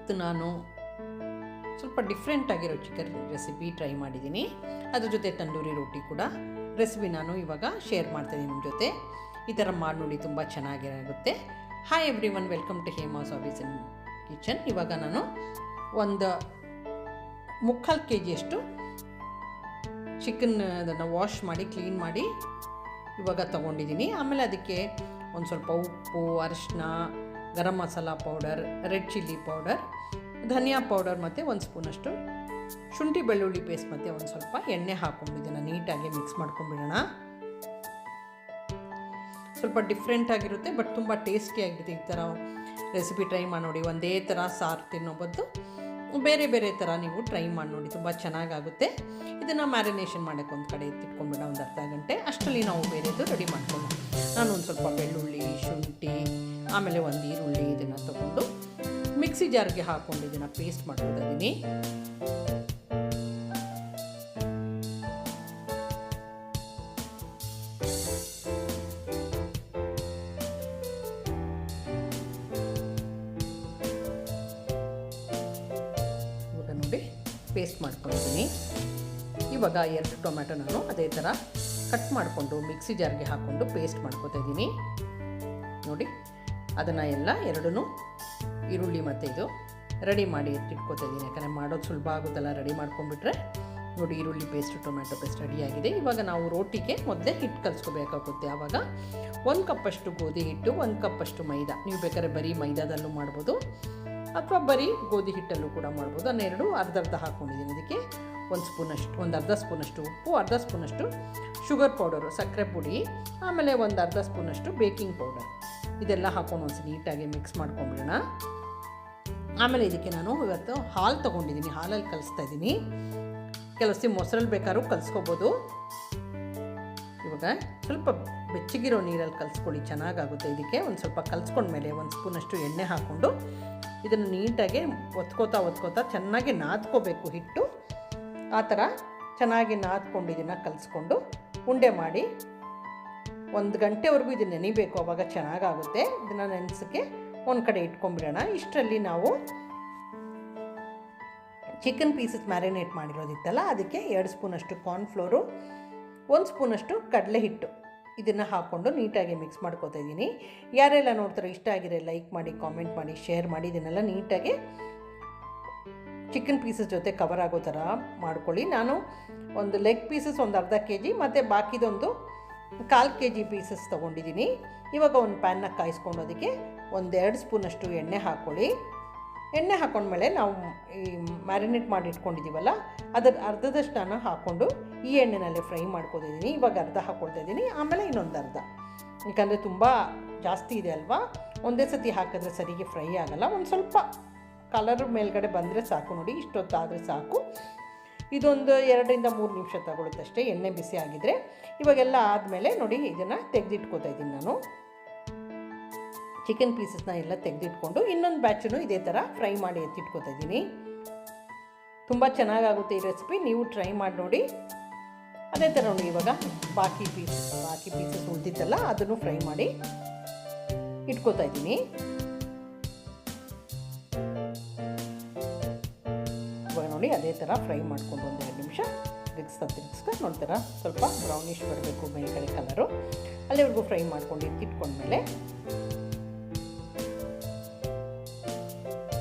ಇವತ್ತು ನಾನು ಸ್ವಲ್ಪ ಡಿಫ್ರೆಂಟ್ ಆಗಿರೋ ಚಿಕನ್ ರೆಸಿಪಿ ಟ್ರೈ ಮಾಡಿದ್ದೀನಿ. ಅದ್ರ ಜೊತೆ ತಂದೂರಿ ರೋಟಿ ಕೂಡ ರೆಸಿಪಿ ನಾನು ಇವಾಗ ಶೇರ್ ಮಾಡ್ತಾಯಿದ್ದೀನಿ ನಿಮ್ಮ ಜೊತೆ. ಈ ಥರ ಮಾಡಿ ನೋಡಿ, ತುಂಬ ಚೆನ್ನಾಗಿರುತ್ತೆ. Hi everyone, welcome to Hema's hobbies in kitchen. ಇವಾಗ ನಾನು ಒಂದು 3/4 kg ಚಿಕನ್ ಅದನ್ನು ವಾಶ್ ಮಾಡಿ ಕ್ಲೀನ್ ಮಾಡಿ ಇವಾಗ ತೊಗೊಂಡಿದ್ದೀನಿ. ಆಮೇಲೆ ಅದಕ್ಕೆ ಒಂದು ಸ್ವಲ್ಪ ಉಪ್ಪು, ಅರಿಶಿನ, garam masala powder, red chilli powder, ಧನಿಯಾ ಪೌಡರ್ ಮತ್ತು 1 ಸ್ಪೂನಷ್ಟು ಶುಂಠಿ ಬೆಳ್ಳುಳ್ಳಿ ಪೇಸ್ಟ್ ಮತ್ತು ಒಂದು ಸ್ವಲ್ಪ ಎಣ್ಣೆ ಹಾಕ್ಕೊಂಡಿದ್ದೀನಿ. ನೀಟಾಗಿ ಮಿಕ್ಸ್ ಮಾಡ್ಕೊಂಡ್ಬಿಡೋಣ. ಸ್ವಲ್ಪ ಡಿಫ್ರೆಂಟ್ ಆಗಿರುತ್ತೆ, ಬಟ್ ತುಂಬ ಟೇಸ್ಟಿಯಾಗಿರುತ್ತೆ. ಈ ಥರ ರೆಸಿಪಿ ಟ್ರೈ ಮಾಡಿ ನೋಡಿ. ಒಂದೇ ಥರ ಸಾರು ತಿನ್ನೋ ಬದಲು ಬೇರೆ ಬೇರೆ ಥರ ನೀವು ಟ್ರೈ ಮಾಡಿ ನೋಡಿ, ತುಂಬ ಚೆನ್ನಾಗಾಗುತ್ತೆ. ಇದನ್ನು ಮ್ಯಾರಿನೇಷನ್ ಮಾಡೋಕ್ಕೆ ಒಂದು ಕಡೆ ಎತ್ತಿಟ್ಕೊಂಡ್ಬಿಡ ಒಂದು ಅರ್ಧ ಗಂಟೆ. ಅಷ್ಟರಲ್ಲಿ ನಾವು ಬೇರೆದು ರೆಡಿ ಮಾಡ್ಕೊಂಡು, ನಾನು ಒಂದು ಸ್ವಲ್ಪ ಬೆಳ್ಳುಳ್ಳಿ, ಶುಂಠಿ, ಆಮೇಲೆ ಒಂದು ಈರುಳ್ಳಿ ಇದನ್ನು ತೊಗೊಂಡು ಮಿಕ್ಸಿ ಜಾರ್ಗೆ ಹಾಕ್ಕೊಂಡು ಇದನ್ನು ಪೇಸ್ಟ್ ಮಾಡ್ಕೊತಿದ್ದೀನಿ. ಇವಾಗ ನೋಡಿ ಪೇಸ್ಟ್ ಮಾಡ್ಕೊಂಡಿದ್ದೀನಿ. ಇವಾಗ 2 ಟೊಮ್ಯಾಟೊ ನಾನು ಅದೇ ಥರ ಕಟ್ ಮಾಡಿಕೊಂಡು ಮಿಕ್ಸಿ ಜಾರ್ಗೆ ಹಾಕ್ಕೊಂಡು ಪೇಸ್ಟ್ ಮಾಡ್ಕೊತಾ ಇದ್ದೀನಿ. ನೋಡಿ, ಅದನ್ನು ಎಲ್ಲ ಎರಡೂ ಈರುಳ್ಳಿ ಮತ್ತು ಇದು ರೆಡಿ ಮಾಡಿ ಎತ್ತಿಟ್ಕೊತಾ ಇದ್ದೀನಿ. ಯಾಕಂದರೆ ಮಾಡೋದು ಸುಲಭ ಆಗೋದಲ್ಲ, ರೆಡಿ ಮಾಡ್ಕೊಂಡ್ಬಿಟ್ರೆ. ನೋಡಿ, ಈರುಳ್ಳಿ ಪೇಸ್ಟ್, ಟೊಮ್ಯಾಟೊ ಪೇಸ್ಟ್ ರೆಡಿಯಾಗಿದೆ. ಇವಾಗ ನಾವು ರೋಟಿಗೆ ಮೊದಲೇ ಹಿಟ್ಟು ಕಲಿಸ್ಕೋಬೇಕಾಗುತ್ತೆ. ಆವಾಗ 1 ಕಪ್ಪಷ್ಟು ಗೋಧಿ ಹಿಟ್ಟು, 1 ಕಪ್ಪಷ್ಟು ಮೈದಾ. ನೀವು ಬೇಕಾದ್ರೆ ಬರೀ ಮೈದಾದಲ್ಲೂ ಮಾಡ್ಬೋದು ಅಥವಾ ಬರೀ ಗೋಧಿ ಹಿಟ್ಟಲ್ಲೂ ಕೂಡ ಮಾಡ್ಬೋದು. ನಾನು ಅರ್ಧ ಹಾಕ್ಕೊಂಡಿದ್ದೀನಿ. ಇದಕ್ಕೆ 1 ಸ್ಪೂನಷ್ಟು, ಒಂದು ಅರ್ಧ ಸ್ಪೂನಷ್ಟು ಉಪ್ಪು, ಅರ್ಧ ಸ್ಪೂನಷ್ಟು ಶುಗರ್ ಪೌಡರು, ಸಕ್ಕರೆ ಪುಡಿ, ಆಮೇಲೆ ಒಂದು ಅರ್ಧ ಸ್ಪೂನಷ್ಟು ಬೇಕಿಂಗ್ ಪೌಡರ್. ಇದೆಲ್ಲ ಹಾಕೊಂಡು ಒಂದು ನೀಟಾಗಿ ಮಿಕ್ಸ್ ಮಾಡ್ಕೊಂಬಿಡೋಣ. ಆಮೇಲೆ ಇದಕ್ಕೆ ನಾನು ಇವತ್ತು ಹಾಲು ತೊಗೊಂಡಿದ್ದೀನಿ. ಹಾಲಲ್ಲಿ ಕಲಿಸ್ತಾ ಇದ್ದೀನಿ. ಕೆಲವೊಂದು ಮೊಸರಲ್ಲಿ ಬೇಕಾದ್ರೂ ಕಲಿಸ್ಕೋಬೋದು. ಇವಾಗ ಸ್ವಲ್ಪ ಬೆಚ್ಚಗಿರೋ ನೀರಲ್ಲಿ ಕಲಿಸ್ಕೊಳ್ಳಿ, ಚೆನ್ನಾಗಾಗುತ್ತೆ. ಇದಕ್ಕೆ ಒಂದು ಸ್ವಲ್ಪ ಕಲಿಸ್ಕೊಂಡ್ಮೇಲೆ 1 ಸ್ಪೂನಷ್ಟು ಎಣ್ಣೆ ಹಾಕ್ಕೊಂಡು ಇದನ್ನು ನೀಟಾಗಿ ಒತ್ಕೋತಾ ಚೆನ್ನಾಗಿ ನಾದ್ಕೋಬೇಕು ಹಿಟ್ಟು. ಆ ಥರ ಚೆನ್ನಾಗಿ ನಾದ್ಕೊಂಡು ಇದನ್ನು ಕಲಿಸ್ಕೊಂಡು ಉಂಡೆ ಮಾಡಿ 1 ಗಂಟೆವರೆಗೂ ಇದನ್ನು ನೆನಿಬೇಕು. ಆವಾಗ ಚೆನ್ನಾಗಾಗುತ್ತೆ. ಇದನ್ನು ನೆನೆಸೋಕ್ಕೆ ಒಂದು ಕಡೆ ಇಟ್ಕೊಂಡ್ಬಿಡೋಣ. ಇಷ್ಟರಲ್ಲಿ ನಾವು ಚಿಕನ್ ಪೀಸಸ್ ಮ್ಯಾರಿನೇಟ್ ಮಾಡಿರೋದಿತ್ತಲ್ಲ, ಅದಕ್ಕೆ 2 ಸ್ಪೂನಷ್ಟು ಕಾರ್ನ್ಫ್ಲೋರು, 1 ಸ್ಪೂನಷ್ಟು ಕಡಲೆ ಹಿಟ್ಟು, ಇದನ್ನು ಹಾಕ್ಕೊಂಡು ನೀಟಾಗಿ ಮಿಕ್ಸ್ ಮಾಡ್ಕೊತಾ ಇದ್ದೀನಿ. ಯಾರೆಲ್ಲ ನೋಡ್ತಾರೆ, ಇಷ್ಟ ಆಗಿರೋ ಲೈಕ್ ಮಾಡಿ, ಕಾಮೆಂಟ್ ಮಾಡಿ, ಶೇರ್ ಮಾಡಿ. ಇದನ್ನೆಲ್ಲ ನೀಟಾಗಿ ಚಿಕನ್ ಪೀಸಸ್ ಜೊತೆ ಕವರ್ ಆಗೋ ಥರ ಮಾಡ್ಕೊಳ್ಳಿ. ನಾನು ಒಂದು ಲೆಗ್ ಪೀಸಸ್ ಒಂದು ಅರ್ಧ kg ಮತ್ತು ಬಾಕಿದೊಂದು 1/4 kg ಪೀಸಸ್ ತೊಗೊಂಡಿದ್ದೀನಿ. ಇವಾಗ ಒಂದು ಪ್ಯಾನ್ನ ಕಾಯಿಸ್ಕೊಂಡು ಅದಕ್ಕೆ 1-2 ಸ್ಪೂನಷ್ಟು ಎಣ್ಣೆ ಹಾಕ್ಕೊಳ್ಳಿ. ಎಣ್ಣೆ ಹಾಕ್ಕೊಂಡ್ಮೇಲೆ ನಾವು ಈ ಮ್ಯಾರಿನೇಟ್ ಮಾಡಿ ಇಟ್ಕೊಂಡಿದ್ದೀವಲ್ಲ, ಅದರ ಅರ್ಧದಷ್ಟು ನಾನು ಹಾಕ್ಕೊಂಡು ಈ ಎಣ್ಣೆನಲ್ಲೇ ಫ್ರೈ ಮಾಡ್ಕೊತಿದ್ದೀನಿ. ಇವಾಗ ಅರ್ಧ ಹಾಕ್ಕೊಳ್ತಾ ಇದ್ದೀನಿ, ಆಮೇಲೆ ಇನ್ನೊಂದು ಅರ್ಧ. ಯಾಕಂದರೆ ತುಂಬ ಜಾಸ್ತಿ ಇದೆ ಅಲ್ವಾ, ಒಂದೇ ಸತಿ ಹಾಕಿದ್ರೆ ಸರಿಗೆ ಫ್ರೈ ಆಗೋಲ್ಲ. ಒಂದು ಸ್ವಲ್ಪ ಕಲರ್ ಮೇಲ್ಗಡೆ ಬಂದರೆ ಸಾಕು. ನೋಡಿ, ಇಷ್ಟೊತ್ತಾದರೆ ಸಾಕು. ಇದೊಂದು 2-3 ನಿಮಿಷ ತಗೊಳುತ್ತೆ ಅಷ್ಟೇ, ಎಣ್ಣೆ ಬಿಸಿ ಆಗಿದ್ದರೆ. ಇವಾಗೆಲ್ಲ ಆದಮೇಲೆ ನೋಡಿ, ಇದನ್ನು ತೆಗೆದಿಟ್ಕೋತಾ ಇದ್ದೀನಿ. ನಾನು ಚಿಕನ್ ಪೀಸಸ್ನ ಎಲ್ಲ ತೆಗೆದಿಟ್ಕೊಂಡು ಇನ್ನೊಂದು ಬ್ಯಾಚನ್ನು ಇದೇ ಥರ ಫ್ರೈ ಮಾಡಿ ಎತ್ತಿಟ್ಕೋತಾ ಇದ್ದೀನಿ. ತುಂಬ ಚೆನ್ನಾಗಾಗುತ್ತೆ ಈ ರೆಸಿಪಿ, ನೀವು ಟ್ರೈ ಮಾಡಿ ನೋಡಿ. ಅದೇ ಥರ ನೋಡಿ, ಇವಾಗ ಬಾಕಿ ಪೀಸಸ್ ಉಳಿದಿತ್ತಲ್ಲ, ಅದನ್ನು ಫ್ರೈ ಮಾಡಿ ಇಟ್ಕೋತಾ ಇದ್ದೀನಿ. ಇವಾಗ ನೋಡಿ, ಅದೇ ಥರ ಫ್ರೈ ಮಾಡ್ಕೊಂಡು 1-2 ನಿಮಿಷ ತಿರ್ಗಿಸ್ಕೊಂಡು ನೋಡ್ತಾರ ಸ್ವಲ್ಪ ಬ್ರೌನಿಷ್ ಬರಬೇಕು ಮೇಲ್ಗಡೆ ಕಲರು, ಅಲ್ಲಿವರೆಗೂ ಫ್ರೈ ಮಾಡ್ಕೊಂಡು ಎತ್ತಿಟ್ಕೊಂಡ್ಮೇಲೆ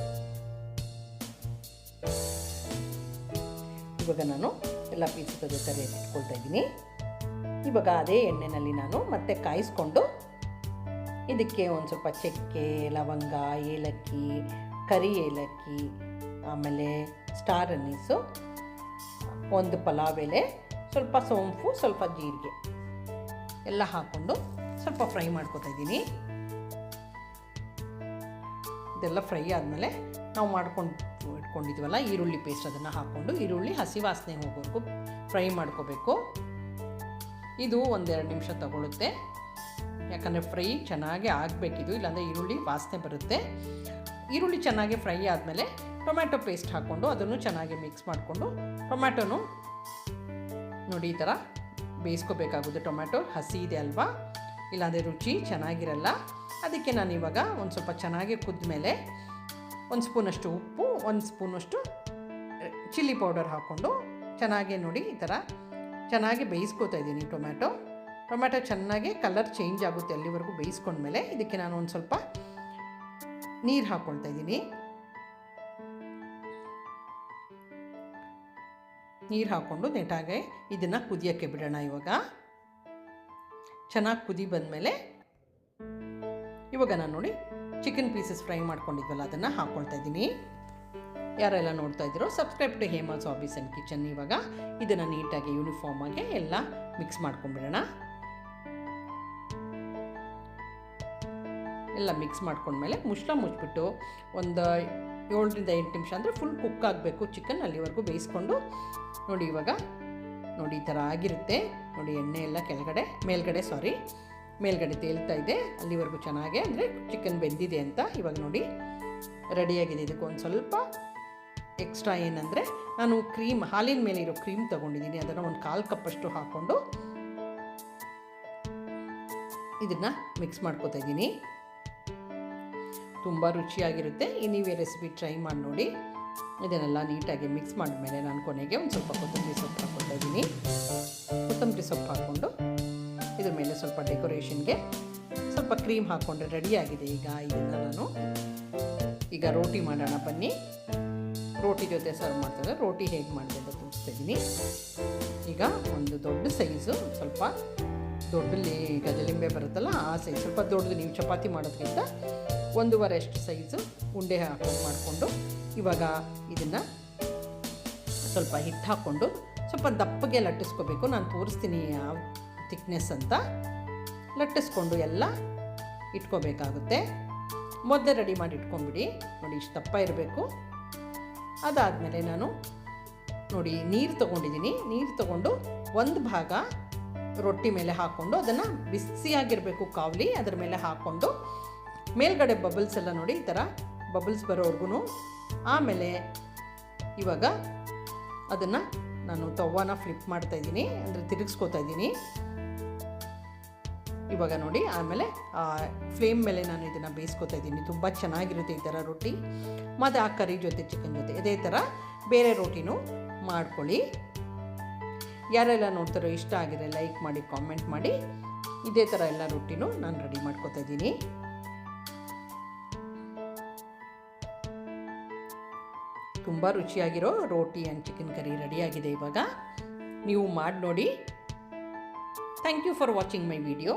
ಇವಾಗ ನಾನು ಎಲ್ಲ ಪೀಸಸ್ ಅದೇ ಥರ ಎತ್ತಿಟ್ಕೊಳ್ತಾ ಇದ್ದೀನಿ. ಇವಾಗ ಅದೇ ಎಣ್ಣೆಯಲ್ಲಿ ನಾನು ಮತ್ತೆ ಕಾಯಿಸ್ಕೊಂಡು ಇದಕ್ಕೆ ಒಂದು ಸ್ವಲ್ಪ ಚಕ್ಕೆ, ಲವಂಗ, ಏಲಕ್ಕಿ, ಕರಿ ಏಲಕ್ಕಿ, ಆಮೇಲೆ ಸ್ಟಾರ್ ಅನ್ನೀಸು, 1 ಪಲಾವ್ ಎಲೆ, ಸ್ವಲ್ಪ ಸೋಂಪು, ಸ್ವಲ್ಪ ಜೀರಿಗೆ ಎಲ್ಲ ಹಾಕ್ಕೊಂಡು ಸ್ವಲ್ಪ ಫ್ರೈ ಮಾಡ್ಕೊತಾ ಇದ್ದೀನಿ. ಇದೆಲ್ಲ ಫ್ರೈ ಆದಮೇಲೆ ನಾವು ಇಟ್ಕೊಂಡಿದ್ವಲ್ಲ ಈರುಳ್ಳಿ ಪೇಸ್ಟ್, ಅದನ್ನು ಹಾಕ್ಕೊಂಡು ಈರುಳ್ಳಿ ಹಸಿ ವಾಸನೆ ಹೋಗೋವರೆಗೂ ಫ್ರೈ ಮಾಡ್ಕೋಬೇಕು. ಇದು 1-2 ನಿಮಿಷ ತಗೊಳುತ್ತೆ, ಯಾಕಂದರೆ ಫ್ರೈ ಚೆನ್ನಾಗಿ ಆಗಬೇಕಿದು, ಇಲ್ಲಾಂದರೆ ಈರುಳ್ಳಿ ವಾಸನೆ ಬರುತ್ತೆ. ಈರುಳ್ಳಿ ಚೆನ್ನಾಗಿ ಫ್ರೈ ಆದಮೇಲೆ ಟೊಮ್ಯಾಟೊ ಪೇಸ್ಟ್ ಹಾಕ್ಕೊಂಡು ಅದನ್ನು ಚೆನ್ನಾಗಿ ಮಿಕ್ಸ್ ಮಾಡಿಕೊಂಡು ಟೊಮ್ಯಾಟೊನು ನೋಡಿ ಈ ಥರ ಬೇಯಿಸ್ಕೋಬೇಕಾಗುತ್ತೆ. ಟೊಮ್ಯಾಟೊ ಹಸಿ ಇದೆ ಅಲ್ವಾ, ಇಲ್ಲಾಂದರೆ ರುಚಿ ಚೆನ್ನಾಗಿರಲ್ಲ. ಅದಕ್ಕೆ ನಾನು ಇವಾಗ ಒಂದು ಸ್ವಲ್ಪ ಚೆನ್ನಾಗಿ ಕುದ್ದ ಮೇಲೆ 1 ಸ್ಪೂನಷ್ಟು ಉಪ್ಪು, 1 ಸ್ಪೂನಷ್ಟು ಚಿಲ್ಲಿ ಪೌಡರ್ ಹಾಕ್ಕೊಂಡು ಚೆನ್ನಾಗಿ ನೋಡಿ ಈ ಥರ ಚೆನ್ನಾಗಿ ಬೇಯಿಸ್ಕೊತಾ ಇದ್ದೀನಿ. ಟೊಮ್ಯಾಟೊ ಚೆನ್ನಾಗಿ ಕಲರ್ ಚೇಂಜ್ ಆಗುತ್ತೆ ಅಲ್ಲಿವರೆಗೂ ಬೇಯಿಸ್ಕೊಂಡ್ಮೇಲೆ ಇದಕ್ಕೆ ನಾನು ಒಂದು ಸ್ವಲ್ಪ ನೀರು ಹಾಕ್ಕೊಳ್ತಾ ಇದ್ದೀನಿ. ನೀರು ಹಾಕ್ಕೊಂಡು ನೆಟ್ಟಾಗೆ ಇದನ್ನು ಕುದಿಯೋಕ್ಕೆ ಬಿಡೋಣ. ಚೆನ್ನಾಗಿ ಕುದಿ ಬಂದಮೇಲೆ ಇವಾಗ ನಾನು ನೋಡಿ ಚಿಕನ್ ಪೀಸಸ್ ಫ್ರೈ ಮಾಡ್ಕೊಂಡಿದ್ವಲ್ಲ ಅದನ್ನು ಹಾಕ್ಕೊಳ್ತಾ ಇದ್ದೀನಿ. ಯಾರೆಲ್ಲ ನೋಡ್ತಾ ಇದ್ದೀರೋ subscribe to Hema's hobbies and kitchen. ಇವಾಗ ಇದನ್ನು ನೀಟಾಗಿ ಯೂನಿಫಾರ್ಮಾಗಿ ಎಲ್ಲ ಮಿಕ್ಸ್ ಮಾಡ್ಕೊಂಡ್ಬಿಡೋಣ. ಎಲ್ಲ ಮಿಕ್ಸ್ ಮಾಡ್ಕೊಂಡ್ಮೇಲೆ ಮುಚ್ಚಿಬಿಟ್ಟು ಒಂದು 7ರಿಂದ 8 ನಿಮಿಷ ಅಂದರೆ ಫುಲ್ ಕುಕ್ ಆಗಬೇಕು ಚಿಕನ್, ಅಲ್ಲಿವರೆಗೂ ಬೇಯಿಸ್ಕೊಂಡು ನೋಡಿ. ಇವಾಗ ನೋಡಿ ಈ ಥರ ಆಗಿರುತ್ತೆ ನೋಡಿ. ಎಣ್ಣೆ ಎಲ್ಲ ಮೇಲ್ಗಡೆ ತೇಲ್ತಾ ಇದೆ, ಅಲ್ಲಿವರೆಗೂ ಚೆನ್ನಾಗೆ ಅಂದರೆ ಚಿಕನ್ ಬೆಂದಿದೆ ಅಂತ. ಇವಾಗ ನೋಡಿ ರೆಡಿಯಾಗಿದೆ. ಇದಕ್ಕೆ ಒಂದು ಸ್ವಲ್ಪ ಎಕ್ಸ್ಟ್ರಾ ಏನಂದರೆ ನಾನು ಹಾಲಿನ ಮೇಲೆ ಇರೋ ಕ್ರೀಮ್ ತೊಗೊಂಡಿದ್ದೀನಿ. ಅದನ್ನು ಒಂದು 1/4 ಕಪ್ಪಷ್ಟು ಹಾಕ್ಕೊಂಡು ಇದನ್ನು ಮಿಕ್ಸ್ ಮಾಡ್ಕೊತಾ ಇದ್ದೀನಿ. ತುಂಬ ರುಚಿಯಾಗಿರುತ್ತೆ. ನೀವೇ ರೆಸಿಪಿ ಟ್ರೈ ಮಾಡಿ ನೋಡಿ. ಇದನ್ನೆಲ್ಲ ನೀಟಾಗಿ ಮಿಕ್ಸ್ ಮಾಡಿದ್ಮೇಲೆ ನಾನು ಕೊನೆಗೆ ಒಂದು ಸ್ವಲ್ಪ ಕೊತ್ತಂಬರಿ ಸೊಪ್ಪು ಹಾಕ್ಕೊಳ್ತಾ ಇದ್ದೀನಿ. ಕೊತ್ತಂಬರಿ ಸೊಪ್ಪು ಹಾಕ್ಕೊಂಡು ಇದ್ರ ಮೇಲೆ ಸ್ವಲ್ಪ ಡೆಕೋರೇಷನ್ಗೆ ಸ್ವಲ್ಪ ಕ್ರೀಮ್ ಹಾಕ್ಕೊಂಡ್ರೆ ರೆಡಿಯಾಗಿದೆ. ಇದನ್ನು ನಾನು ರೋಟಿ ಮಾಡೋಣ ಬನ್ನಿ. ರೋಟಿ ಜೊತೆ ಸರ್ವ್ ಮಾಡ್ತಾರೆ. ರೋಟಿ ಹೇಗೆ ಮಾಡಿದೆ ಅಂತ ತೋರಿಸ್ತಾ ಇದ್ದೀನಿ. ಈಗ ಒಂದು ದೊಡ್ಡ ಸೈಜು, ಸ್ವಲ್ಪ ದೊಡ್ಡ ಗಜಲಿಂಬೆ ಬರುತ್ತಲ್ಲ ಆ ಸೈಜ್, ಸ್ವಲ್ಪ ದೊಡ್ಡದು. ನೀವು ಚಪಾತಿ ಮಾಡೋದ್ರಿಂದ 1.5 ಅಷ್ಟು ಸೈಜು ಉಂಡೆ ಮಾಡಿಕೊಂಡು ಇವಾಗ ಇದನ್ನು ಸ್ವಲ್ಪ ಹಿಟ್ಟು ಹಾಕ್ಕೊಂಡು ಸ್ವಲ್ಪ ದಪ್ಪಗೆ ಲಟ್ಟಿಸ್ಕೋಬೇಕು. ನಾನು ತೋರಿಸ್ತೀನಿ ಯಾವ ಥಿಕ್ನೆಸ್ ಅಂತ. ಲಟ್ಟಿಸ್ಕೊಂಡು ಎಲ್ಲ ಇಟ್ಕೋಬೇಕಾಗುತ್ತೆ. ಮೊದಲೇ ರೆಡಿ ಮಾಡಿ ಇಟ್ಕೊಂಡ್ಬಿಡಿ. ನೋಡಿ ಇಷ್ಟು ದಪ್ಪ ಇರಬೇಕು. ಅದಾದಮೇಲೆ ನಾನು ನೋಡಿ ನೀರು ತೊಗೊಂಡಿದ್ದೀನಿ. ನೀರು ತೊಗೊಂಡು ಒಂದು ಭಾಗ ರೊಟ್ಟಿ ಮೇಲೆ ಹಾಕ್ಕೊಂಡು ಅದನ್ನು ಬಿಸಿಯಾಗಿರಬೇಕು ಕಾವಲಿ, ಅದರ ಮೇಲೆ ಹಾಕ್ಕೊಂಡು ಮೇಲ್ಗಡೆ ಬಬಲ್ಸ್ ಎಲ್ಲ ನೋಡಿ ಈ ಥರ ಬಬಲ್ಸ್ ಬರೋವರೆಗೂ. ಆಮೇಲೆ ಇವಾಗ ಅದನ್ನು ನಾನು ತವಾನ ಫ್ಲಿಪ್ ಮಾಡ್ತಾಯಿದ್ದೀನಿ, ಅಂದರೆ ತಿರುಗಿಸ್ಕೋತಾ ಇದ್ದೀನಿ. ಇವಾಗ ನೋಡಿ ಆಮೇಲೆ ಫ್ಲೇಮ್ ಮೇಲೆ ನಾನು ಇದನ್ನು ಬೇಯಿಸ್ಕೊತಾ ಇದ್ದೀನಿ. ತುಂಬ ಚೆನ್ನಾಗಿರುತ್ತೆ ಈ ಥರ ರೊಟ್ಟಿ. ಮತ್ತು ಆ ಕರಿ ಜೊತೆ ಚಿಕನ್ ಜೊತೆ ಇದೇ ಥರ ಬೇರೆ ರೋಟಿನೂ ಮಾಡ್ಕೊಳ್ಳಿ. ಯಾರೆಲ್ಲ ನೋಡ್ತಾರೋ ಇಷ್ಟ ಆಗಿದ್ರೆ ಲೈಕ್ ಮಾಡಿ, ಕಾಮೆಂಟ್ ಮಾಡಿ. ಇದೇ ಥರ ಎಲ್ಲ ರೊಟ್ಟಿನೂ ನಾನು ರೆಡಿ ಮಾಡ್ಕೊತಾ ಇದ್ದೀನಿ. ತುಂಬ ರುಚಿಯಾಗಿರೋ ರೋಟಿ ಆ್ಯಂಡ್ ಚಿಕನ್ ಕರಿ ರೆಡಿಯಾಗಿದೆ. ಇವಾಗ ನೀವು ಮಾಡಿ ನೋಡಿ. Thank you for watching my video.